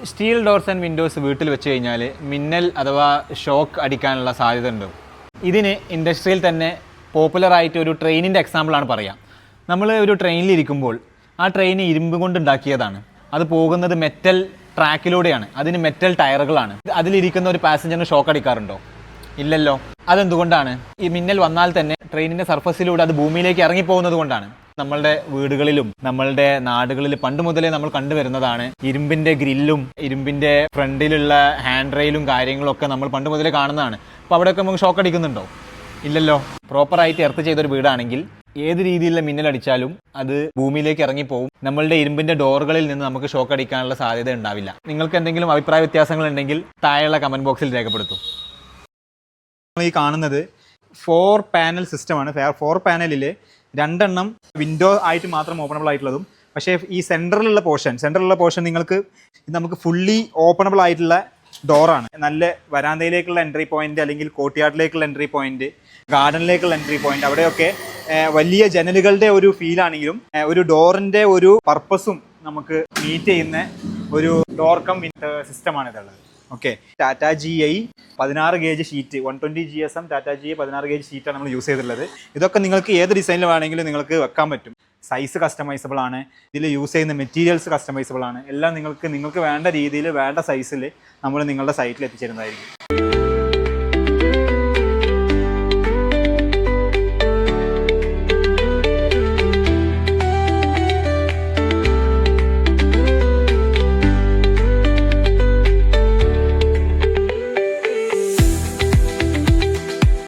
Steel doors and Windows വീട്ടിൽ വെച്ച് കഴിഞ്ഞാൽ മിന്നൽ അഥവാ ഷോക്ക് അടിക്കാനുള്ള സാധ്യത ഉണ്ട്. ഇതിന് ഇൻഡസ്ട്രിയിൽ തന്നെ പോപ്പുലറായിട്ട് ഒരു ട്രെയിനിൻ്റെ എക്സാമ്പിളാണ് പറയാം. നമ്മൾ ഒരു ട്രെയിനിലിരിക്കുമ്പോൾ ആ ട്രെയിൻ ഇരുമ്പ് കൊണ്ട് ഉണ്ടാക്കിയതാണ്. അത് പോകുന്നത് മെറ്റൽ ട്രാക്കിലൂടെയാണ്. അതിന് മെറ്റൽ ടയറുകളാണ്. അതിലിരിക്കുന്ന ഒരു പാസഞ്ചറിന് ഷോക്ക് അടിക്കാറുണ്ടോ? ഇല്ലല്ലോ. അതെന്തുകൊണ്ടാണ്? ഈ മിന്നൽ വന്നാൽ തന്നെ ട്രെയിനിൻ്റെ സർഫസിലൂടെ അത് ഭൂമിയിലേക്ക് ഇറങ്ങിപ്പോകുന്നത് കൊണ്ടാണ്. നമ്മളുടെ വീടുകളിലും നമ്മളുടെ നാടുകളിൽ പണ്ട് മുതലേ നമ്മൾ കണ്ടുവരുന്നതാണ് ഇരുമ്പിൻ്റെ ഗ്രില്ലും ഇരുമ്പിൻ്റെ ഫ്രണ്ടിലുള്ള ഹാൻഡ് റെയിലും കാര്യങ്ങളൊക്കെ നമ്മൾ പണ്ട് മുതലേ കാണുന്നതാണ്. അപ്പോൾ അവിടെയൊക്കെ നമുക്ക് ഷോക്ക് അടിക്കുന്നുണ്ടോ? ഇല്ലല്ലോ. പ്രോപ്പറായിട്ട് എർത്ത് ചെയ്തൊരു വീടാണെങ്കിൽ ഏത് രീതിയിലുള്ള മിന്നലടിച്ചാലും അത് ഭൂമിയിലേക്ക് ഇറങ്ങിപ്പോവും. നമ്മളുടെ ഇരുമ്പിൻ്റെ ഡോറുകളിൽ നിന്ന് നമുക്ക് ഷോക്ക് അടിക്കാനുള്ള സാധ്യത ഉണ്ടാവില്ല. നിങ്ങൾക്ക് എന്തെങ്കിലും അഭിപ്രായ വ്യത്യാസങ്ങൾ ഉണ്ടെങ്കിൽ താഴെയുള്ള കമൻറ്റ് ബോക്സിൽ രേഖപ്പെടുത്തും. ഈ കാണുന്നത് 4 പാനൽ സിസ്റ്റമാണ്. 4 പാനലിൽ 2 എണ്ണം വിൻഡോ ആയിട്ട് മാത്രം ഓപ്പണബിൾ ആയിട്ടുള്ളതും, പക്ഷേ ഈ സെൻറ്ററിലുള്ള പോർഷൻ നമുക്ക് ഫുള്ളി ഓപ്പണബിൾ ആയിട്ടുള്ള ഡോറാണ്. നല്ല വരാന്തയിലേക്കുള്ള എൻട്രി പോയിന്റ്, അല്ലെങ്കിൽ കോർട്ട്യാർഡിലേക്കുള്ള എൻട്രി പോയിന്റ്, ഗാർഡനിലേക്കുള്ള എൻട്രി പോയിന്റ്, അവിടെയൊക്കെ വലിയ ജനലുകളുടെ ഒരു ഫീലാണെങ്കിലും ഒരു ഡോറിൻ്റെ ഒരു പർപ്പസും നമുക്ക് മീറ്റ് ചെയ്യുന്ന ഒരു ഡോർ കം സിസ്റ്റമാണ് ഇതുള്ളത്. Okay, Tata GI 16 gauge sheet, 120 GSM Tata GI 16 gauge ഷീറ്റാണ് നമ്മൾ യൂസ് ചെയ്തിട്ടുള്ളത്. ഇതൊക്കെ നിങ്ങൾക്ക് ഏത് ഡിസൈനിൽ വേണമെങ്കിലും നിങ്ങൾക്ക് വെക്കാൻ പറ്റും. സൈസ് കസ്റ്റമൈസബിൾ ആണ്. ഇതിൽ യൂസ് ചെയ്യുന്ന മെറ്റീരിയൽസ് കസ്റ്റമൈസബിൾ ആണ്. എല്ലാം നിങ്ങൾക്ക് വേണ്ട രീതിയിൽ വേണ്ട സൈസിൽ നമ്മൾ നിങ്ങളുടെ സൈറ്റിൽ എത്തിച്ചേരുന്നതായിരിക്കും.